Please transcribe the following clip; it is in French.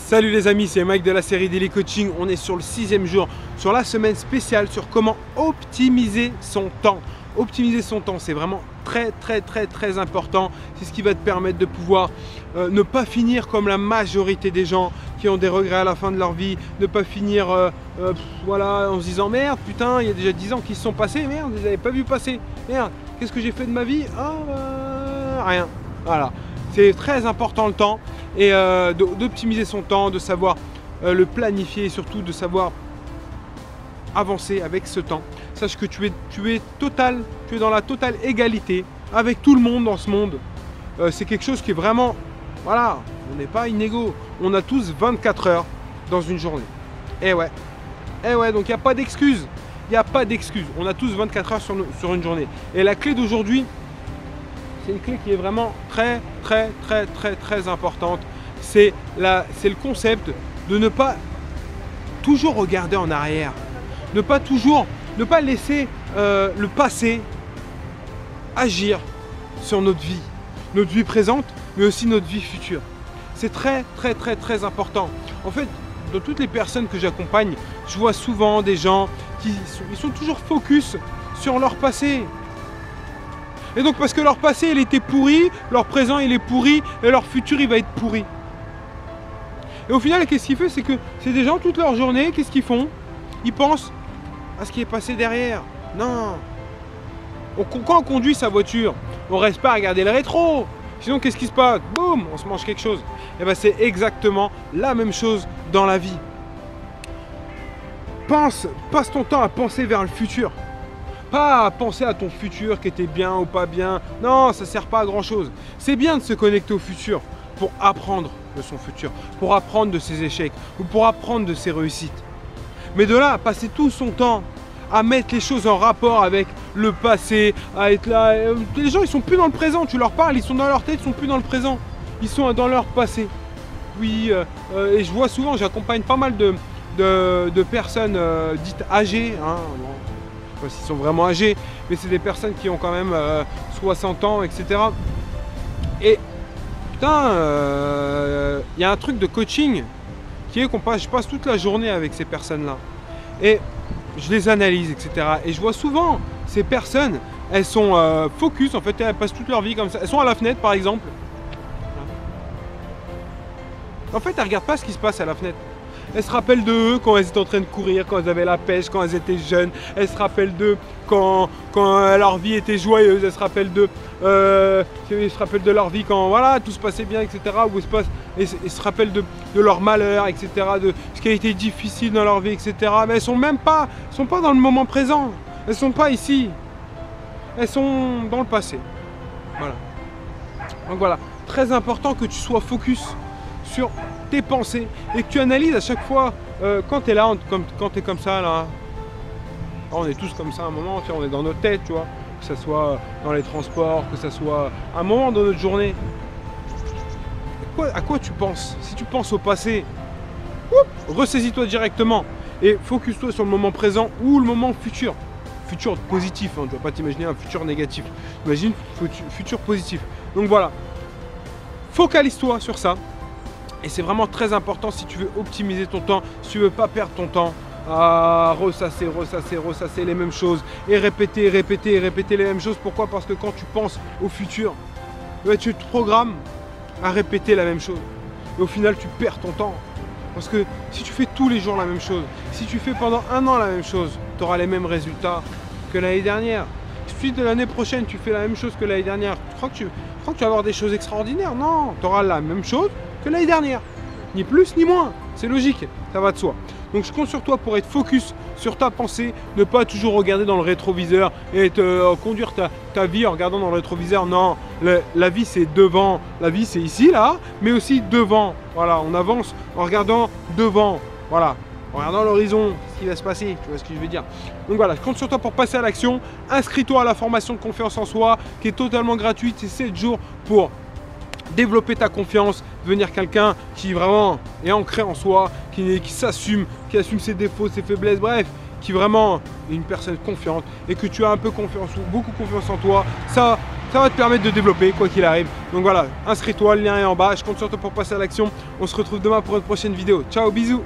Salut les amis, c'est Mike de la série Daily Coaching. On est sur le 6e jour, sur la semaine spéciale sur comment optimiser son temps. Optimiser son temps, c'est vraiment très important. C'est ce qui va te permettre de pouvoir ne pas finir comme la majorité des gens qui ont des regrets à la fin de leur vie. Ne pas finir voilà, en se disant merde, putain, il y a déjà 10 ans qui se sont passés, merde, je les avais pas vus passer. Merde, qu'est-ce que j'ai fait de ma vie? Rien. Voilà. C'est très important le temps et d'optimiser son temps, de savoir le planifier et surtout de savoir avancer avec ce temps. Sache que tu es dans la totale égalité avec tout le monde dans ce monde. C'est quelque chose qui est vraiment, voilà, on n'est pas inégaux. On a tous 24 heures dans une journée. Et ouais, donc il n'y a pas d'excuses. Il n'y a pas d'excuses. On a tous 24 heures sur une journée. Et la clé d'aujourd'hui, c'est une clé qui est vraiment très importante. C'est le concept de ne pas toujours regarder en arrière. Ne pas laisser le passé agir sur notre vie présente, mais aussi notre vie future. C'est très important. En fait, dans toutes les personnes que j'accompagne, je vois souvent des gens qui sont toujours focus sur leur passé. Et donc parce que leur passé il était pourri, leur présent il est pourri et leur futur il va être pourri. Et au final qu'est-ce qu'il fait, c'est que c'est des gens toute leur journée, qu'est-ce qu'ils font? Ils pensent à ce qui est passé derrière. Non. Quand on conduit sa voiture, on reste pas à regarder le rétro. Sinon qu'est-ce qui se passe? Boum, on se mange quelque chose. Et bien c'est exactement la même chose dans la vie. Passe ton temps à penser vers le futur. Pas à penser à ton futur qui était bien ou pas bien. Non, ça sert pas à grand chose. C'est bien de se connecter au futur pour apprendre de son futur, pour apprendre de ses échecs ou pour apprendre de ses réussites. Mais de là à passer tout son temps à mettre les choses en rapport avec le passé, à être là. Les gens ils sont plus dans le présent, tu leur parles, ils sont dans leur tête, ils sont plus dans le présent. Ils sont dans leur passé. Oui, et je vois souvent, j'accompagne pas mal de personnes dites âgées. Hein, bon, je sais pas s'ils sont vraiment âgés, mais c'est des personnes qui ont quand même 60 ans, etc. Et putain, il y a un truc de coaching qui est je passe toute la journée avec ces personnes-là. Et je les analyse, etc. Et je vois souvent ces personnes, elles sont focus, en fait, elles passent toute leur vie comme ça. Elles sont à la fenêtre, par exemple. En fait, elles ne regardent pas ce qui se passe à la fenêtre. Elles se rappellent d'eux quand elles étaient en train de courir, quand elles avaient la pêche, quand elles étaient jeunes. Elles se rappellent d'eux quand leur vie était joyeuse. Elles se rappellent d'eux, de leur vie quand voilà, tout se passait bien, etc. Elles se rappellent de leur malheur, etc. De ce qui a été difficile dans leur vie, etc. Mais elles sont pas dans le moment présent. Elles sont pas ici. Elles sont dans le passé. Voilà. Donc voilà, très important que tu sois focus sur tes pensées et que tu analyses à chaque fois quand tu es là, quand tu es comme ça là. On est tous comme ça à un moment, on est dans notre tête, tu vois, que ce soit dans les transports, que ce soit un moment dans notre journée. À quoi tu penses? Si tu penses au passé, ressaisis-toi directement et focus-toi sur le moment présent ou le moment futur. Futur positif, hein, tu ne vas pas t'imaginer un futur négatif. Imagine futur positif. Donc voilà, focalise-toi sur ça. Et c'est vraiment très important si tu veux optimiser ton temps, si tu veux pas perdre ton temps à ressasser les mêmes choses et répéter les mêmes choses. Pourquoi? Parce que quand tu penses au futur, tu te programmes à répéter la même chose. Et au final, tu perds ton temps. Parce que si tu fais tous les jours la même chose, si tu fais pendant un an la même chose, tu auras les mêmes résultats que l'année dernière. Si de l'année prochaine, tu fais la même chose que l'année dernière, tu crois que tu vas avoir des choses extraordinaires? Non, tu auras la même chose que l'année dernière, ni plus ni moins, c'est logique, ça va de soi. Donc je compte sur toi pour être focus sur ta pensée, ne pas toujours regarder dans le rétroviseur et conduire ta vie en regardant dans le rétroviseur. Non, la vie c'est devant, la vie c'est ici là, mais aussi devant. Voilà, on avance en regardant devant, voilà, en regardant l'horizon, ce qui va se passer, tu vois ce que je veux dire. Donc voilà, je compte sur toi pour passer à l'action. Inscris-toi à la formation de confiance en soi qui est totalement gratuite, c'est 7 jours pour développer ta confiance, devenir quelqu'un qui vraiment est ancré en soi, qui s'assume, qui assume ses défauts, ses faiblesses, bref, qui vraiment est une personne confiante et que tu as un peu confiance ou beaucoup confiance en toi. Ça ça va te permettre de développer quoi qu'il arrive. Donc voilà, inscris-toi, le lien est en bas, je compte sur toi pour passer à l'action. On se retrouve demain pour une prochaine vidéo. Ciao, bisous.